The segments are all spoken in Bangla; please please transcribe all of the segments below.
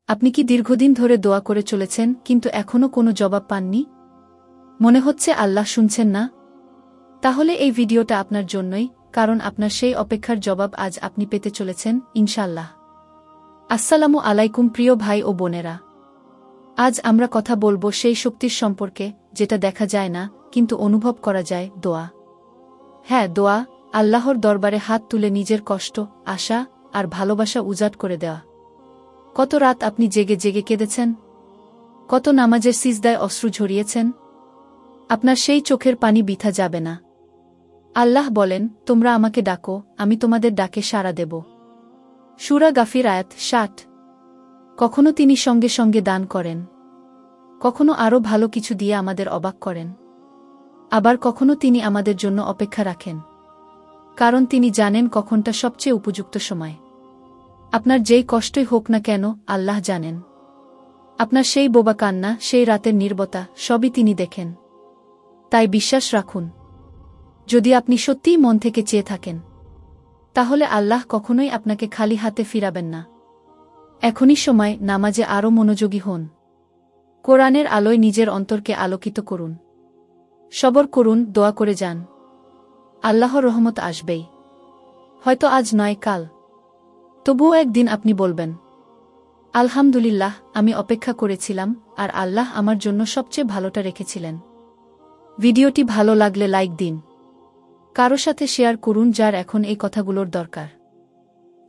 আপনি কি দীর্ঘদিন ধরে দোয়া করে চলেছেন কিন্তু এখনও কোনো জবাব পাননি? মনে হচ্ছে আল্লাহ শুনছেন না? তাহলে এই ভিডিওটা আপনার জন্যই, কারণ আপনার সেই অপেক্ষার জবাব আজ আপনি পেতে চলেছেন, ইনশাআল্লাহ। আসসালামু আলাইকুম প্রিয় ভাই ও বোনেরা। আজ আমরা কথা বলবো সেই শক্তির সম্পর্কে যেটা দেখা যায় না কিন্তু অনুভব করা যায়, দোয়া। হ্যাঁ, দোয়া, আল্লাহর দরবারে হাত তুলে নিজের কষ্ট, আশা আর ভালোবাসা উজাড় করে দেওয়া। কত রাত আপনি জেগে জেগে কেঁদেছেন? কত নামাজের সিজদায় অশ্রু ঝরিয়েছেন? আপনার সেই চোখের পানি বৃথা যাবে না। আল্লাহ বলেন, তোমরা আমাকে ডাকো, আমি তোমাদের ডাকে সাড়া দেব। সূরা গাফির আয়াত ৬০। কখনো তিনি সঙ্গে সঙ্গে দান করেন, কখনো আরও ভালো কিছু দিয়ে আমাদের অবাক করেন, আবার কখনো তিনি আমাদের জন্য অপেক্ষা রাখেন, কারণ তিনি জানেন কখনটা সবচেয়ে উপযুক্ত সময়। আপনার যেই কষ্টই হোক না কেন, আল্লাহ জানেন। আপনার সেই বোবা কান্না, সেই রাতের নীরবতা, সবই তিনি দেখেন। তাই বিশ্বাস রাখুন, যদি আপনি সত্যিই মন থেকে চেয়ে থাকেন, তাহলে আল্লাহ কখনোই আপনাকে খালি হাতে ফিরাবেন না। এখনই সময়, নামাজে আরও মনোযোগী হন। কোরআনের আলোয় নিজের অন্তরকে আলোকিত করুন। সবর করুন, দোয়া করে যান। আল্লাহর রহমত আসবেই, হয়তো আজ নয়, কাল। তবুও একদিন আপনি বলবেন, আলহামদুলিল্লাহ, আমি অপেক্ষা করেছিলাম আর আল্লাহ আমার জন্য সবচেয়ে ভালোটা রেখেছিলেন। ভিডিওটি ভালো লাগলে লাইক দিন, কারো সাথে শেয়ার করুন যার এখন এই কথাগুলোর দরকার,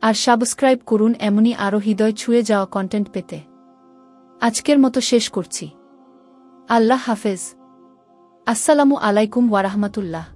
আর সাবস্ক্রাইব করুন এমনই আরও হৃদয় ছুঁয়ে যাওয়া কন্টেন্ট পেতে। আজকের মতো শেষ করছি। আল্লাহ হাফেজ। আসসালামু আলাইকুম ওয়ারাহমাতুল্লাহ।